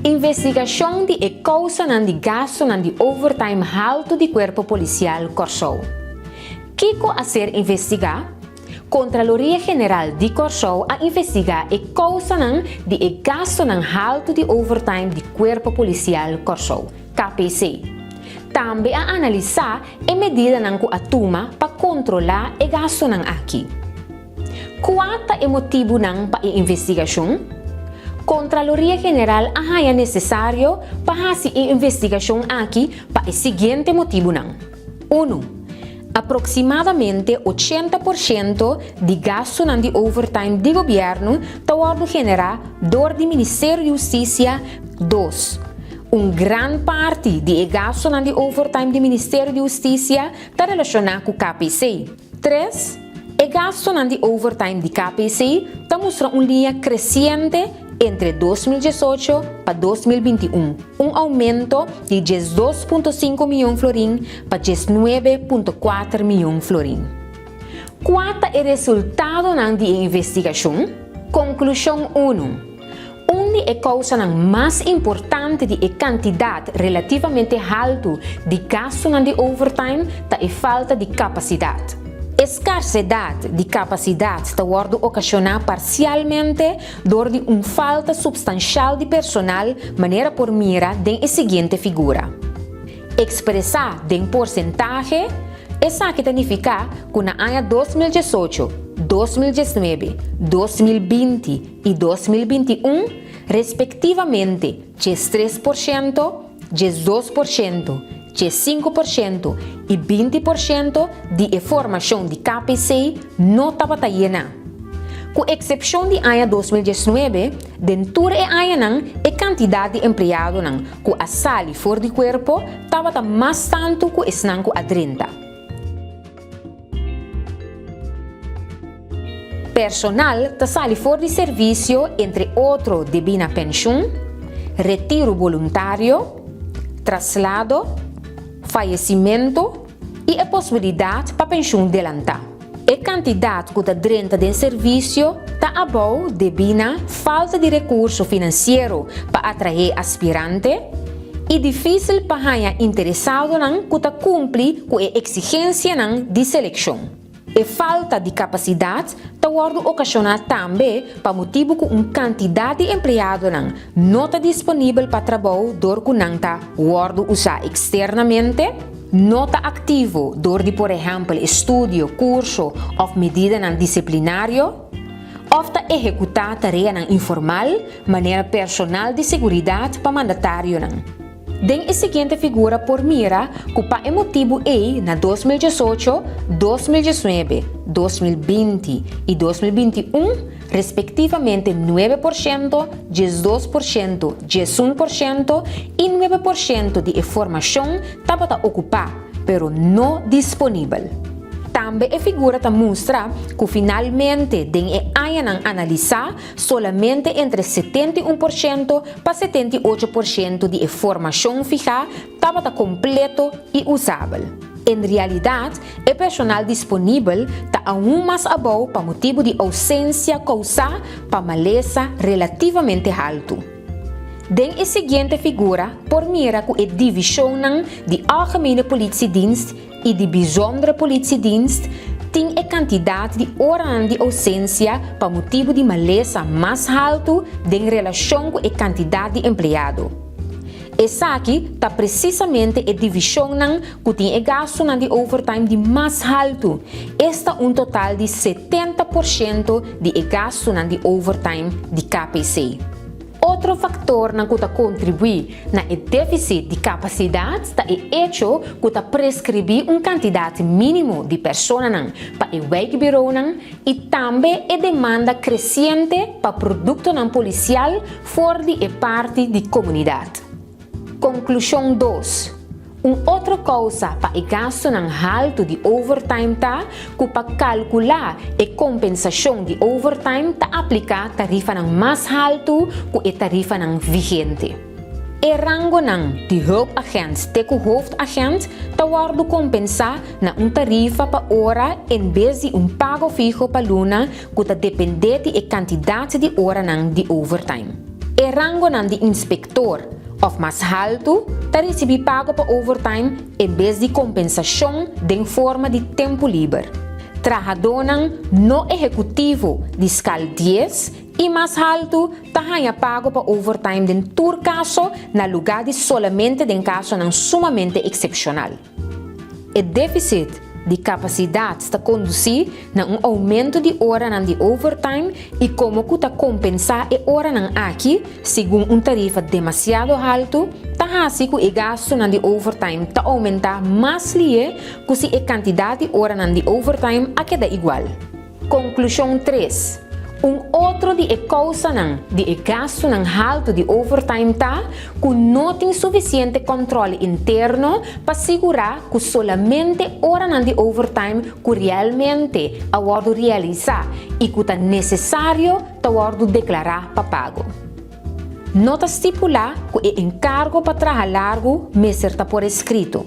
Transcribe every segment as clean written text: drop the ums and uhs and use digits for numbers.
Investigação de causa de gasto de overtime alto de Corpo Policial Corsou. Kiko a ser investigar? Contraloria General de Corsou a investigar a causa de gasto alto de overtime de Corpo Policial Corsou, KPC. Também a analisar a medida que a toma para controlar o gasto aqui. Qual é o motivo para a investigação? Contraloria General é necessário para fazer a investigação aqui para o seguinte motivo. 1. Aproximadamente 80% de gasto de overtime de governo está generado por o Ministério de Justiça. 2. Grande parte de gasto de overtime do Ministério de Justiça está relacionado com o KPC. 3. O gasto de overtime de KPC está mostrando uma linha crescente entre 2018 para 2021, aumento de 12,5 milhões florim para 19,4 milhões florim. Qual é o resultado da investigação? Conclusão 1. Onde a causa mais importante de quantidade relativamente alta de gasto de overtime está a falta de capacidade. Escassidade de capacidade está ocasionada parcialmente por uma falta substancial de personal, maneira por mira da seguinte figura. Expressar em porcentagem, isso significa que na ano 2018, 2019, 2020 e 2021, respectivamente, 3%, 2%, 5% e 20% de formação de KPC não estava llena. Com exceção de ano 2019, dentro do ano, a quantidade de empregados que a sali fora do corpo estava mais tanto que esnanco a 30. Personal está sali fora de serviço, entre outros, debina pensão, retiro voluntário, traslado, falecimento e a possibilidade para pensão delantar. A quantidade que está dentro do serviço está abaixo devido à falta de recurso financeiro para atrair aspirante e difícil para os interessados que cumprir com a exigência de seleção. A falta de capacidade está ocasionada também para motivo que uma quantidade de empregados não está disponível para trabalho dor que não está usado externamente, não está ativo dor de, por exemplo, estudo, curso ou medida disciplinária, ou está executar tarefa informal, maneira personal de segurança para mandatário. Den a seguinte figura por mira que para o motivo é na 2018, 2019, 2020 e 2021, respectivamente 9%, 12%, 11% e 9% de informação estava ocupada, pero não disponível. Também a figura mostra que finalmente den a analisar solamente entre 71% para 78% de informação fija estava completo e usável. Em realidade, o personal disponível está aún mais abaixo para motivo de ausência causada para maleza relativamente alto. Den a seguinte figura por mira que a divisão de algemene politiedienst e de bijzondere politiedienst tem a quantidade de horas de ausência para motivo de maleza mais alto em relação com a quantidade de empregado. Essa aqui está precisamente a divisão que tem a gasto de overtime de mais alto. Esta um total de 70% de gasto de overtime de KPC. Outro fator que contribui na déficit de capacidade é o hecho que prescrever uma quantidade mínima de pessoas para o wijkbureau e também a demanda crescente para produto policial fora de parte da comunidade. Conclusão 2. Outra causa para o gasto alto de overtime está que para calcular a compensação de overtime está aplicar tarifa mais alto que a tarifa vigente. O rango de hulpagent até o hoofdagent está compensar na tarifa para hora em vez de pago fijo para luna que está dependente da quantidade de hora de overtime. e rango nan di inspector of mais alto ta recebi pago para overtime em vez de compensação em forma de tempo livre. Trabajador no executivo de escala 10 e mais alto ta ganha pago para overtime em tur caso na lugar de solamente em caso não sumamente excepcional. O déficit de capacidade está conduzir a aumento de hora de overtime e como que está compensar a hora aqui, segundo tarifa demasiado alto, está assim que o gasto de overtime está aumentar mais que se a quantidade de hora de overtime a queda igual. Conclusão 3. Outro de causa de gasto alto de overtime tá que não tem suficiente controle interno para segurar que solamente hora de overtime que realmente a hora realizar e que é necessário a hora declarar para pago. Nota estipular que o encargo para trabalhar largo me será por escrito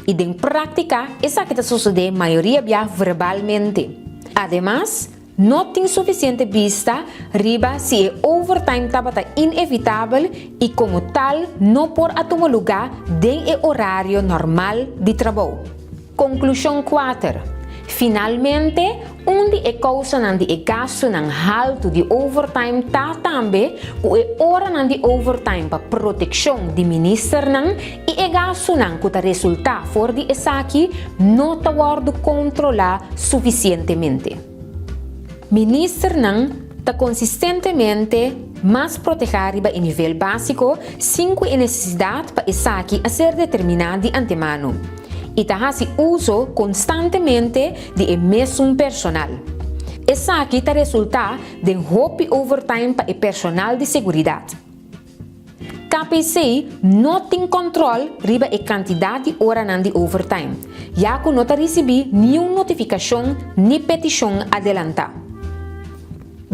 e em prática essa que sucede maioria verbalmente. Además, não tem suficiente vista riba se o overtime estava inevitável e como tal não pode tomar lugar em horário normal de trabalho. Conclusão 4. Finalmente, onde causa de gasto alto de overtime está também o hora de overtime para proteção de ministro e gasto que resulta fora de essa aqui não está controlar suficientemente. Ministro está consistentemente mais proteger em nível básico sem que a necessidade para essa aqui a ser determinada de antemano e está se uso constantemente de mesmo personal. Essa aqui está resulta de hope overtime para o personal de segurança. KPC não tem controle riba a quantidade de hora de overtime, já que não recebi nenhuma notificação nem petição adelantada.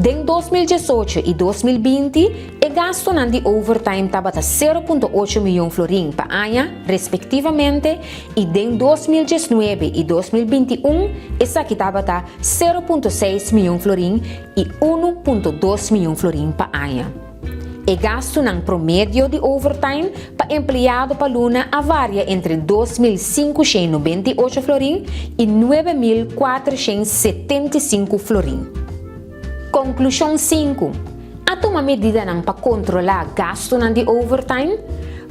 Em 2018 e 2020, o gasto de overtime estava a 0,8 milhão florim para ano, respectivamente, e em 2019 e 2021, essa aqui estava a 0,6 milhão florim e 1,2 milhão florim para ano. O gasto promédio de overtime para empregado para Luna varia entre 2.598 florim e 9.475 florim. Conclusão 5. A tomar medida para controlar gasto de overtime,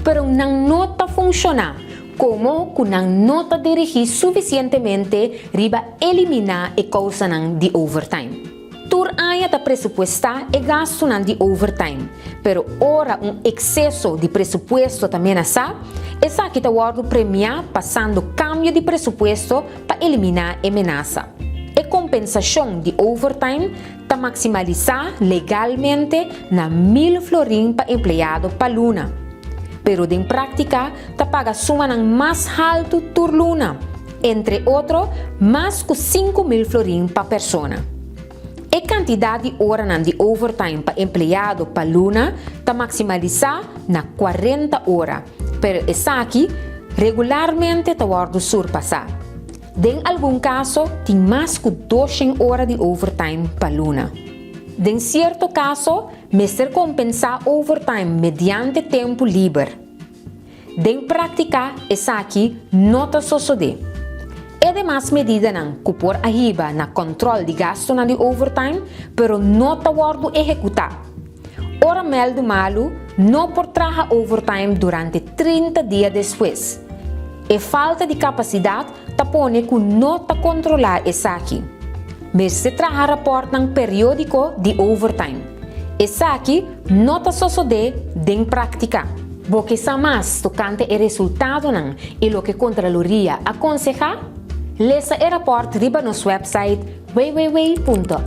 pero não está funcionar como que não está dirigir suficientemente riba eliminar a causa de overtime. Tur aya está presupuestar e gasto de overtime, pero ora excesso de presupuesto também essa que está premiar passando cambio de presupuesto para eliminar a ameaça. A compensação de overtime está maximalizar legalmente na 1.000 florim para empregado para Luna. Pero em prática, está paga suma mais alto por Luna, entre outros, mais que 5.000 florim para persona. A quantidade de hora de overtime para empregado para Luna está maximalizar na 40 horas, pero essa aqui regularmente está surpassar. Em algum caso, tem mais que 200 horas de overtime para Luna. Em certo caso, me ser compensar overtime mediante tempo livre. Em prática, essa aqui não está sucedendo. É demais medida que por arriba na controle de gasto de overtime, pero não está executar. Ora mel do malo, não por trabalhar overtime durante 30 dias depois. E falta de capacidade está pone que não está controlar essa aqui. Mas se trabalha rapport periódico de overtime. Essa aqui não está sucedendo em prática. Porque sa mais tocante o resultado e o que a Contraloria aconseja, leia o rapport riba no website www.arc.cw.